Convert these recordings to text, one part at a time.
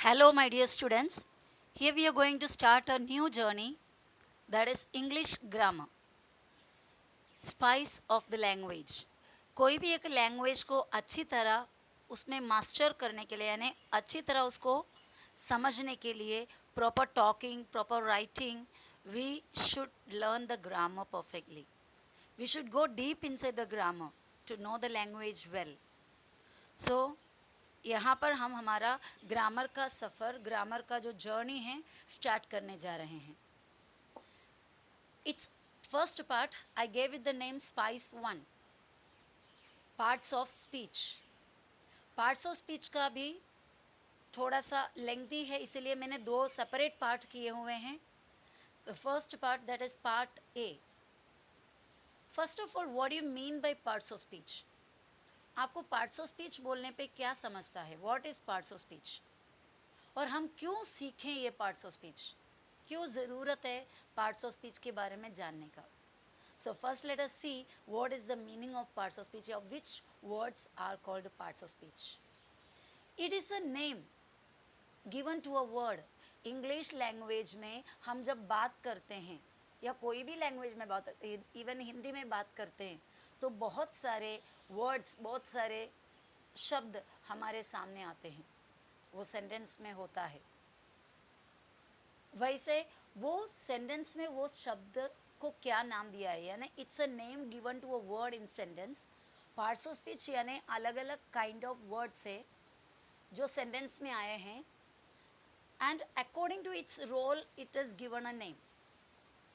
Hello, my dear students. Here we are going to start a new journey, that is English grammar, spice of the language. कोई भी एक language को अच्छी तरह उसमें master करने के लिए यानी अच्छी तरह उसको समझने के लिए proper talking, proper writing, we should learn the grammar perfectly. We should go deep inside the grammar to know the language well. So, यहाँ पर हम हमारा ग्रामर का सफ़र, ग्रामर का जो जर्नी है स्टार्ट करने जा रहे हैं. It's first part I gave it the name spice 1, parts of speech. Parts of speech का भी थोड़ा सा लेंथी है, इसीलिए मैंने दो सेपरेट पार्ट किए हुए हैं. The first part that is part A. First of all, what do you mean by parts of speech? आपको पार्ट्स ऑफ स्पीच बोलने पे क्या समझता है? What is parts of speech? और हम क्यों सीखें ये पार्ट्स ऑफ स्पीच? क्यों ज़रूरत है पार्ट्स ऑफ स्पीच के बारे में जानने का? So first let us see what is the meaning of parts of speech, और which words are called parts of speech. It is a name given to a word. English language में हम जब बात करते हैं या कोई भी लैंग्वेज में बात, इवन हिंदी में बात करते हैं, तो बहुत सारे वर्ड्स, बहुत सारे शब्द हमारे सामने आते हैं, वो सेंटेंस में होता है. वैसे वो सेंटेंस में वो शब्द को क्या नाम दिया है, यानी it's a name given to a word in sentence. Parts of speech यानी अलग अलग काइंड ऑफ वर्ड्स है जो सेंटेंस में आए हैं, and according to its role it is given a name.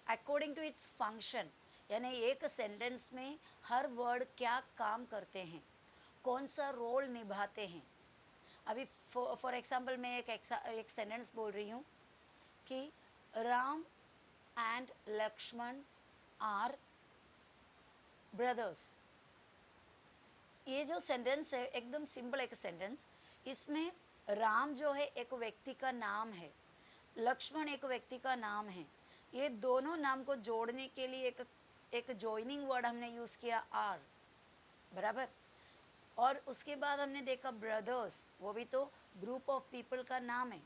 According to its function, यानी एक सेंटेंस में हर वर्ड क्या काम करते हैं, कौन सा रोल निभाते हैं. अभी फॉर एग्जांपल मैं एक सेंटेंस बोल रही हूँ कि Ram and Lakshman are brothers. ये जो सेंटेंस है एकदम सिंपल एक सेंटेंस. इसमें राम जो है एक व्यक्ति का नाम है, लक्ष्मण एक व्यक्ति का नाम है. ये दोनों नाम को जोड़ने के लिए एक जॉइनिंग वर्ड हमने यूज़ किया आर, बराबर. और उसके बाद हमने देखा ब्रदर्स, वो भी तो ग्रुप ऑफ पीपल का नाम है,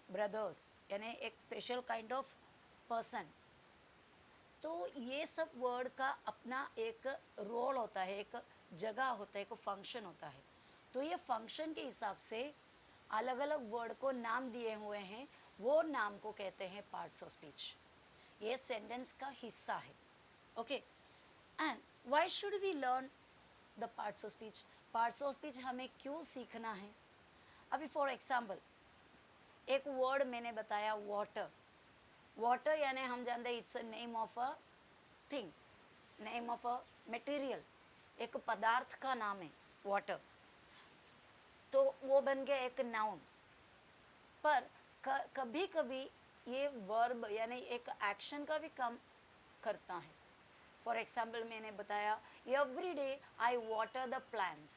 ब्रदर्स यानी एक स्पेशल काइंड ऑफ पर्सन. तो ये सब वर्ड का अपना एक रोल होता है, एक जगह होता है, एक फंक्शन होता है. तो ये फंक्शन के हिसाब से अलग अलग वर्ड को नाम दिए हुए हैं, वो नाम को कहते हैं पार्ट्स ऑफ स्पीच. ये सेंटेंस का हिस्सा है. Okay, and why should we learn the parts of speech? Parts of speech हमें क्यों सीखना है? अभी फॉर एग्जाम्पल एक वर्ड मैंने बताया वाटर. वाटर यानी हम जानते हैं it's a name of a thing, name of a material. एक पदार्थ का नाम है वाटर, तो वो बन गया एक नाउन. पर कभी कभी ये वर्ब यानी एक एक्शन का भी काम करता है. फॉर एग्जाम्पल मैंने बताया every day I water the plants.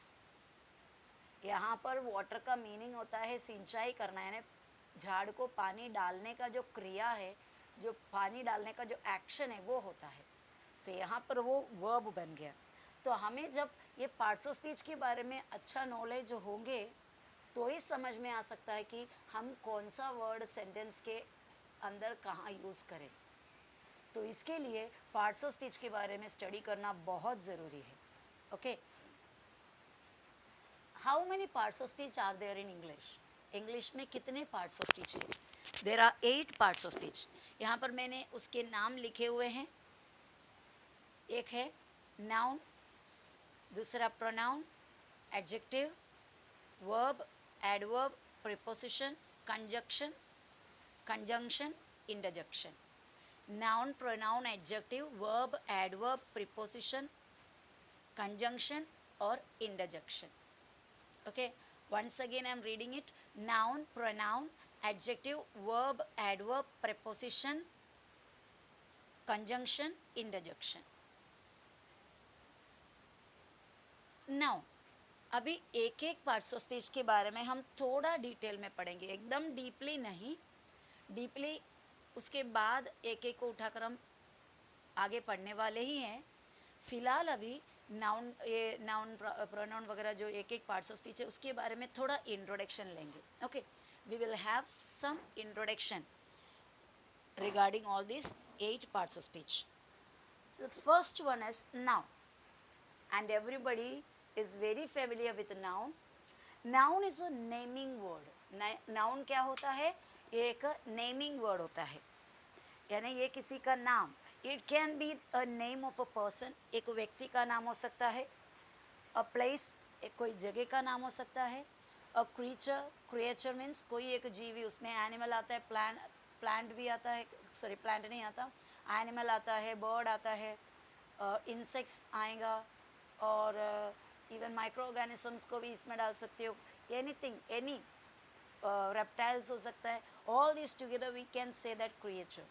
यहाँ पर वाटर का मीनिंग होता है सिंचाई करना, यानी झाड़ को पानी डालने का जो क्रिया है, जो पानी डालने का जो एक्शन है वो होता है. तो यहाँ पर वो वर्ब बन गया. तो हमें जब ये पार्ट्स ऑफ स्पीच के बारे में अच्छा नॉलेज होंगे तो ही समझ में आ सकता है कि हम कौन सा वर्ड सेंटेंस के अंदर कहाँ यूज़ करें. तो इसके लिए पार्ट्स ऑफ स्पीच के बारे में स्टडी करना बहुत ज़रूरी है. Okay, how many parts of speech are there in English? English में कितने पार्ट्स ऑफ स्पीच हैं? There are 8 parts of speech. यहाँ पर मैंने उसके नाम लिखे हुए हैं. एक है नाउन, दूसरा pronoun, adjective, verb, adverb, preposition, conjunction, conjunction, interjection. Noun, pronoun, adjective, verb, adverb, preposition, conjunction और interjection. Okay, once again I am reading it. Noun, pronoun, adjective, verb, adverb, preposition, conjunction, interjection. Now, अभी एक एक parts of speech के बारे में हम थोड़ा detail में पढ़ेंगे, एकदम डीपली नहीं. डीपली उसके बाद एक एक को उठाकर हम आगे पढ़ने वाले ही हैं. फ़िलहाल अभी नाउन प्रोनाउन वगैरह जो एक एक पार्ट्स ऑफ स्पीच है उसके बारे में थोड़ा इंट्रोडक्शन लेंगे. Okay, we will will have some introduction regarding all these 8 parts of speech. So the first one is noun, and everybody is very familiar with noun. Noun is a naming word. Noun क्या होता है? ये एक naming word होता है, यानी ये किसी का नाम. It can be a name of a person, एक व्यक्ति का नाम हो सकता है. A place, एक कोई जगह का नाम हो सकता है. A creature, creature means कोई एक जीवी, उसमें animal आता है, plant भी आता है, sorry plant नहीं आता, animal आता है, bird आता है, insects आएगा, और even micro organisms को भी इसमें डाल सकते हो. Anything, any reptiles हो सकता है. All these together we can say that creature.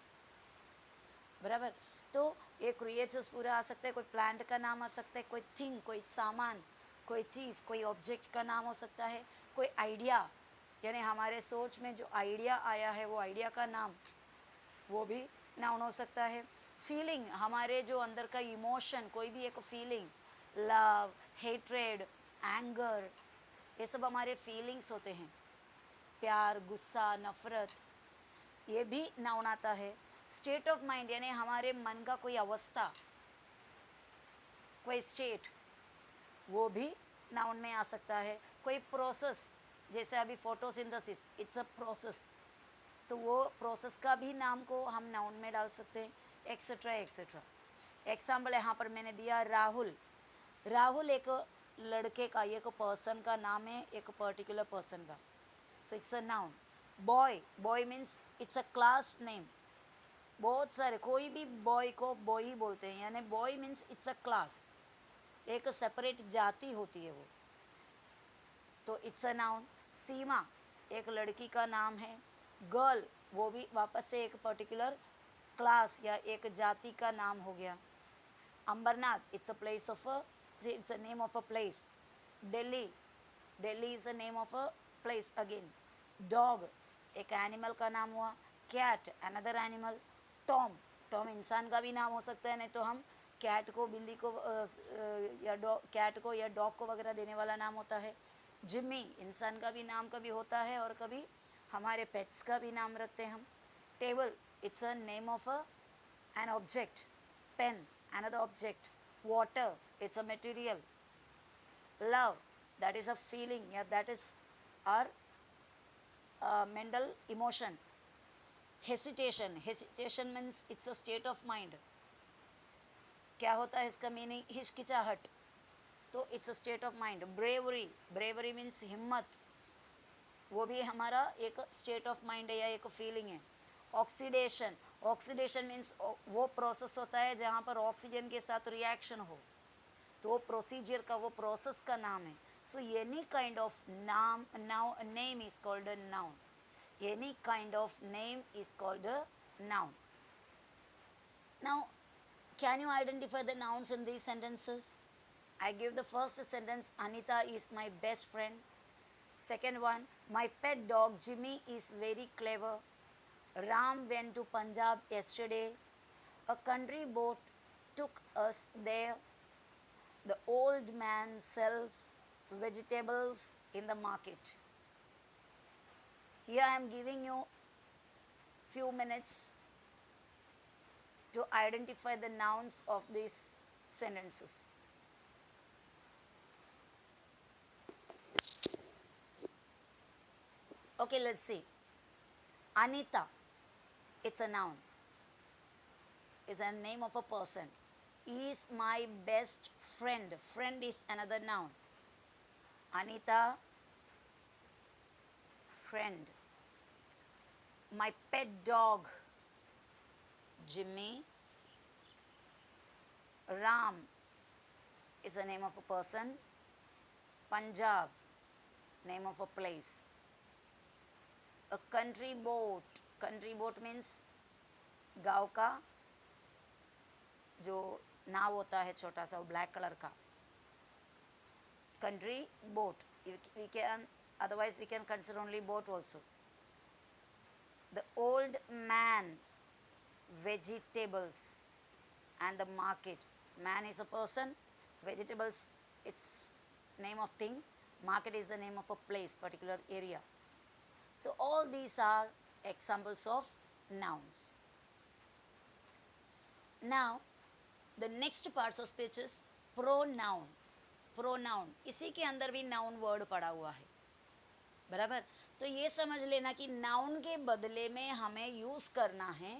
बराबर. तो ये क्रिएचर्स पूरा आ सकता है. कोई प्लांट का नाम आ सकता है, कोई थिंग, कोई सामान, कोई चीज़, कोई ऑब्जेक्ट का नाम हो सकता है, कोई आइडिया, यानी हमारे सोच में जो आइडिया आया है वो आइडिया का नाम, वो भी नाउन हो सकता है. फीलिंग, हमारे जो अंदर का इमोशन, कोई भी एक फीलिंग, लव, हेट्रेड, एंगर, ये सब हमारे फीलिंग्स होते हैं. प्यार, गुस्सा, नफरत, ये भी नाउन आता है. स्टेट ऑफ माइंड, यानी हमारे मन का कोई अवस्था, कोई स्टेट, वो भी नाउन में आ सकता है. कोई प्रोसेस, जैसे अभी फोटोसिंथेसिस, इट्स अ प्रोसेस, तो वो प्रोसेस का भी नाम को हम नाउन में डाल सकते हैं, एक्सेट्रा एक्सेट्रा. एग्जाम्पल यहाँ पर मैंने दिया राहुल. राहुल एक लड़के का, एक पर्सन का नाम है, एक पर्टिकुलर पर्सन का, so it's a noun. Boy, boy means it's a class name. बहुत सारे, कोई भी बॉय को बॉय ही बोलते हैं, यानी boy means it's a class, एक सेपरेट जाति होती है वो, तो इट्स अ नाउन. सीमा एक लड़की का नाम है. गर्ल, वो भी वापस से एक पर्टिकुलर क्लास या एक जाति का नाम हो गया. Ambernath, it's a place of a, it's a name of a place. Delhi, Delhi is a name of a place again. Dog एक एनिमल का नाम हुआ. Cat another animal. Tom, Tom इंसान का भी नाम हो सकता है, नहीं तो हम कैट को, बिल्ली को या कैट को या डॉग को वगैरह देने वाला नाम होता है. जिम्मी इंसान का भी नाम कभी होता है और कभी हमारे पेट्स का भी नाम रखते हैं हम. Table, it's a name of a an object. Pen another object. Water, it's a material. Love, that is a feeling, yeah, that is our mental emotion. Hesitation, hesitation means it's a state of mind. क्या होता है इसका meaning? हिचकिचाहट, तो it's a state of mind. Bravery, bravery means हिम्मत, वो भी हमारा एक स्टेट ऑफ माइंड है या एक फीलिंग है. ऑक्सीडेशन, ऑक्सीडेशन मीन्स वो प्रोसेस होता है जहाँ पर ऑक्सीजन के साथ रिएक्शन हो, तो वो प्रोसीजर का, वो प्रोसेस का नाम है. सो एनी काइंड ऑफ नाम, name is called a noun. Any kind of name is called a noun. Now, can you identify the nouns in these sentences? I give the first sentence, Anita is my best friend. Second one, my pet dog Jimmy is very clever. Ram went to Punjab yesterday. A country boat took us there. The old man sells vegetables in the market. Here I am giving you few minutes to identify the nouns of these sentences. Okay, let's see. Anita, it's a noun, it's a name of a person. Is my best friend, friend is another noun. Anita, friend. My pet dog, Jimmy. Ram is the name of a person. Punjab, name of a place. A country boat, country boat means गाँव का जो नाव होता है छोटा सा, black colour का. Country boat, we can, otherwise we can consider only boat also. The old man, vegetables, and the market. Man is a person, vegetables, it's name of thing, market is the name of a place, particular area. So all these are examples of nouns. Now the next parts of speech is pronoun. Pronoun, इसी के अंदर भी noun word पड़ा हुआ है, बराबर। तो ये समझ लेना कि नाउन के बदले में हमें यूज करना है,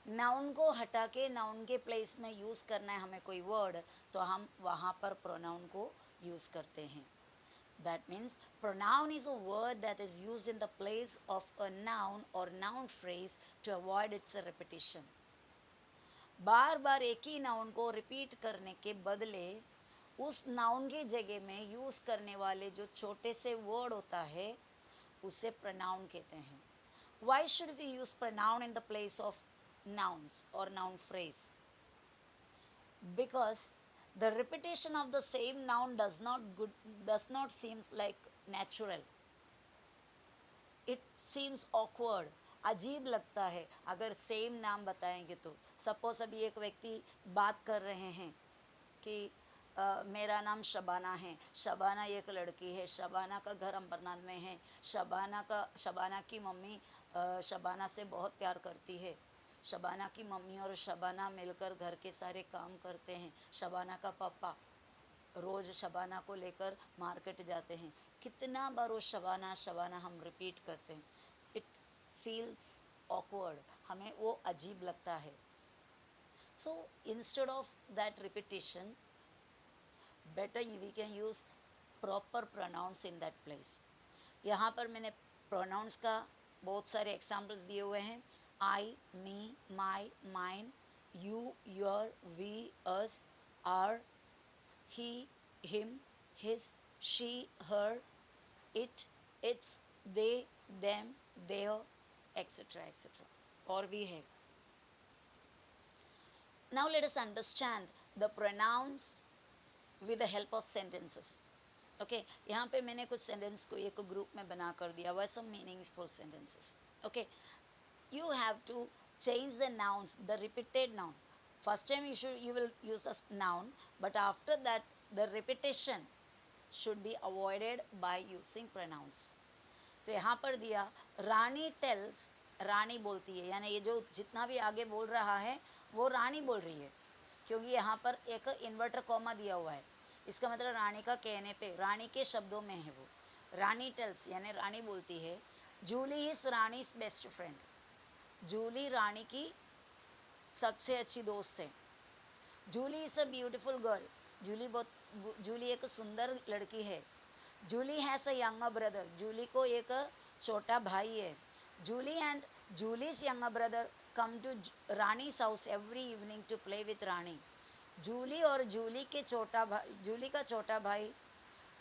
नाउन को हटा के नाउन के प्लेस में यूज करना है हमें कोई वर्ड, तो हम वहाँ पर प्रोनाउन को यूज करते हैं। That means pronoun is a word that is used in the place of a noun or noun phrase to avoid its repetition. बार बार एक ही नाउन को रिपीट करने के बदले उस नाउन की जगह में यूज करने वाले जो छोटे से वर्ड होता है उसे प्रनाउन कहते हैं। Why should we use pronoun in the place of nouns or noun phrase? Because the repetition of the same noun does not seems like natural. It seems awkward. अजीब लगता है अगर सेम नाम बताएंगे तो। सपोज अभी एक व्यक्ति बात कर रहे हैं कि मेरा नाम शबाना है, शबाना एक लड़की है, शबाना का घर अंबरनाथ में है, शबाना की मम्मी शबाना से बहुत प्यार करती है, शबाना की मम्मी और शबाना मिलकर घर के सारे काम करते हैं, शबाना का पापा रोज़ शबाना को लेकर मार्केट जाते हैं। कितना बार वो शबाना शबाना हम रिपीट करते हैं, इट फील्स ऑकवर्ड, हमें वो अजीब लगता है। So instead of that repetition better we can use proper pronouns in that place. यहाँ पर मैंने pronouns का बहुत सारे examples दिए हुए हैं। I, me, my, mine, you, your, we, us, our, he, him, his, she, her, it, its, they, them, their, etc. etc. और भी है। Now let us understand the pronouns with the help of sentences. Okay, यहाँ पे मैंने कुछ sentence को एक group में बना कर दिया हुआ है, some meaningful sentences. Okay, you have to change the nouns, the repeated noun. First time you will use the noun, but after that the repetition should be avoided by using pronouns. तो यहाँ पर दिया रानी tales, Rani बोलती है, यानी ये जो जितना भी आगे बोल रहा है वो रानी बोल रही है, क्योंकि यहाँ पर एक इन्वर्टर कॉमा दिया हुआ है। इसका मतलब रानी का कहने पे, रानी के शब्दों में है वो। रानी टेल्स यानी रानी बोलती है, Julie is Rani's best friend, Julie Rani की सबसे अच्छी दोस्त है। Julie is a beautiful girl, Julie एक सुंदर लड़की है। Julie has a younger brother, Julie को एक छोटा भाई है। Julie and Julie's younger brother come to Rani's house every evening to play with Rani. Julie और जूली का छोटा भाई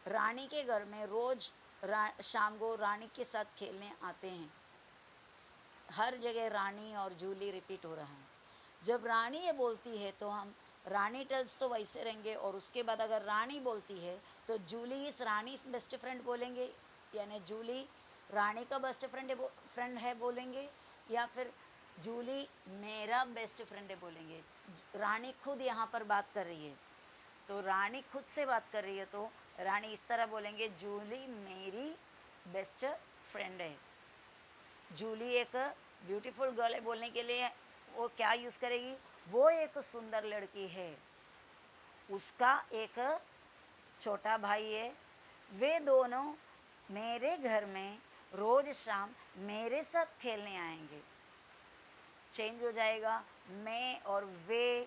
रानी के घर में रोज़ शाम को रानी के साथ खेलने आते हैं। हर जगह रानी और जूली रिपीट हो रहा है। जब रानी ये बोलती है तो हम रानी टेल्स तो वैसे रहेंगे, और उसके बाद अगर रानी बोलती है तो जूली इस रानी बेस्ट फ्रेंड बोलेंगे, यानी जूली रानी का बेस्ट फ्रेंड है बोलेंगे, या फिर जूली मेरा बेस्ट फ्रेंड है बोलेंगे। रानी खुद यहाँ पर बात कर रही है, तो रानी खुद से बात कर रही है तो रानी इस तरह बोलेंगे, जूली मेरी बेस्ट फ्रेंड है। जूली एक ब्यूटीफुल गर्ल है बोलने के लिए वो क्या यूज़ करेगी, वो एक सुंदर लड़की है, उसका एक छोटा भाई है, वे दोनों मेरे घर में रोज़ शाम मेरे साथ खेलने आएंगे। चेंज हो जाएगा मैं और वे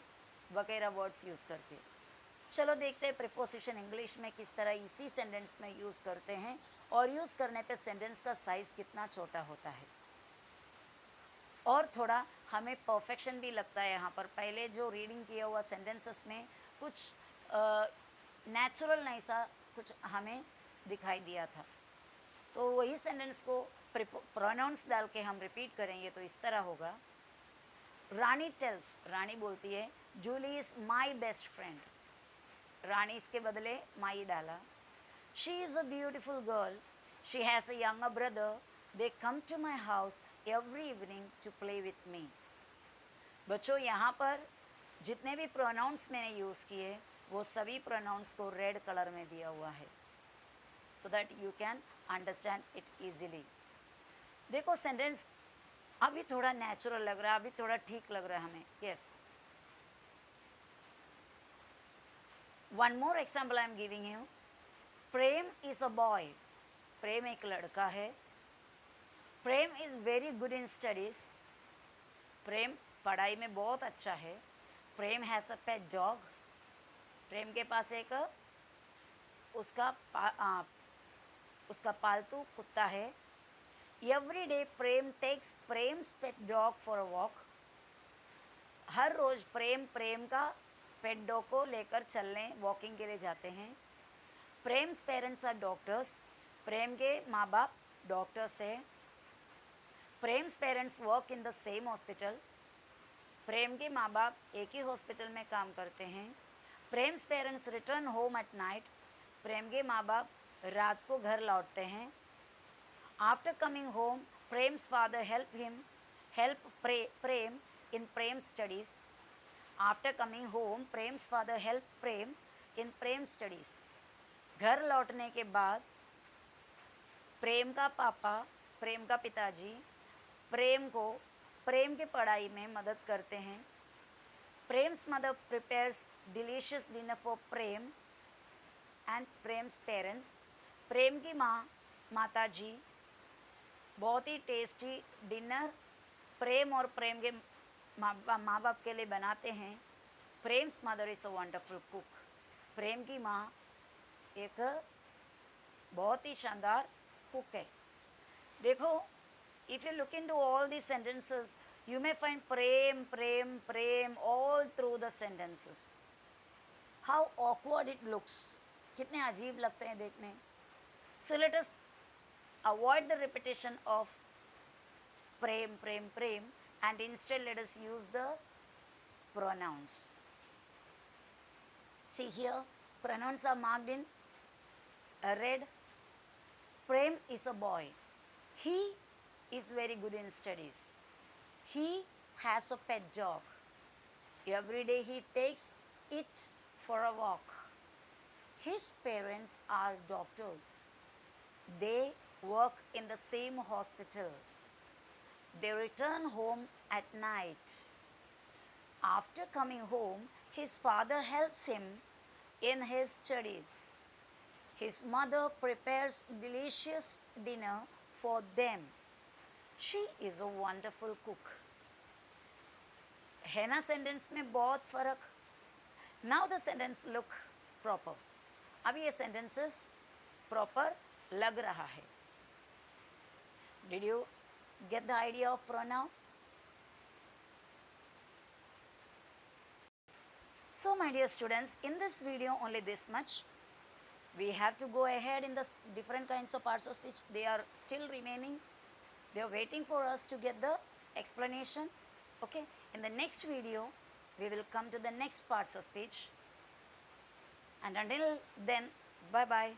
वगैरह वर्ड्स यूज़ करके। चलो देखते हैं प्रीपोजिशन इंग्लिश में किस तरह इसी सेंटेंस में यूज़ करते हैं, और यूज़ करने पे सेंटेंस का साइज़ कितना छोटा होता है, और थोड़ा हमें परफेक्शन भी लगता है। यहाँ पर पहले जो रीडिंग किया हुआ सेंटेंसेस में कुछ नेचुरल नहीं सा कुछ हमें दिखाई दिया था, तो वही सेंटेंस को प्रोनाउंस डाल के हम रिपीट करेंगे तो इस तरह होगा। रानी टेल्स, रानी बोलती है, Julie is my best friend, Rani इसके बदले माई डाला। She is a beautiful girl, she has a younger brother, they come to my house every evening to play with me. बच्चों यहाँ पर जितने भी प्रोनाउंस मैंने यूज़ किए वो सभी प्रोनाउंस को रेड कलर में दिया हुआ है, so that you can understand it easily. देखो सेंटेंस अभी थोड़ा नेचुरल लग रहा है, अभी थोड़ा ठीक लग रहा है हमें. Yes, one more example I am giving you. Prem is a boy. Prem एक लड़का है. Prem is very good in studies. Prem पढ़ाई में बहुत अच्छा है. प्रेम हैज़ अ पेट डॉग. प्रेम के पास एक उसका पालतू कुत्ता है. Every day Prem takes Prem's pet dog for a walk. हर रोज प्रेम का पेट डॉग को लेकर चलने वॉकिंग के लिए जाते हैं. Prem's parents are doctors. Prem के माँ बाप डॉक्टर्स हैं. Prem's parents work in the same hospital. Prem के माँ बाप एक ही हॉस्पिटल में काम करते हैं. Prem's parents return home at night. Prem के माँ बाप रात को घर लौटते हैं. After coming home Prem's father help Prem in Prem studies. After coming home Prem's father help Prem in Prem studies. घर लौटने के बाद प्रेम का पापा, प्रेम का पिताजी प्रेम को प्रेम की पढ़ाई में मदद करते हैं. Prem's mother prepares delicious dinner for Prem and Prem's parents. Prem की माता जी बहुत ही टेस्टी डिनर प्रेम और प्रेम के माँ बाप के लिए बनाते हैं. Prem's mother is a wonderful cook. Prem की माँ एक बहुत ही शानदार कुक है. देखो, if you look into all these sentences, you may find prem all through the sentences. How awkward it looks. कितने अजीब लगते हैं देखने. So let us avoid the repetition of prem and instead let us use the pronouns. See here, pronouns are marked in red. Prem is a boy. He is very good in studies. He has a pet dog. Every day he takes it for a walk. His parents are doctors. They work in the same hospital. They return home at night. After coming home, his father helps him in his studies. His mother prepares delicious dinner for them. She is a wonderful cook. है ना sentence में बहुत फर्क. Now the sentence look proper. अब ये sentences proper लग रहा है. Did you get the idea of pronoun? So my dear students, in this video only this much. We have to go ahead in the different kinds of parts of speech. They are still remaining. They are waiting for us to get the explanation. Okay, in the next video we will come to the next parts of speech. And until then, bye bye.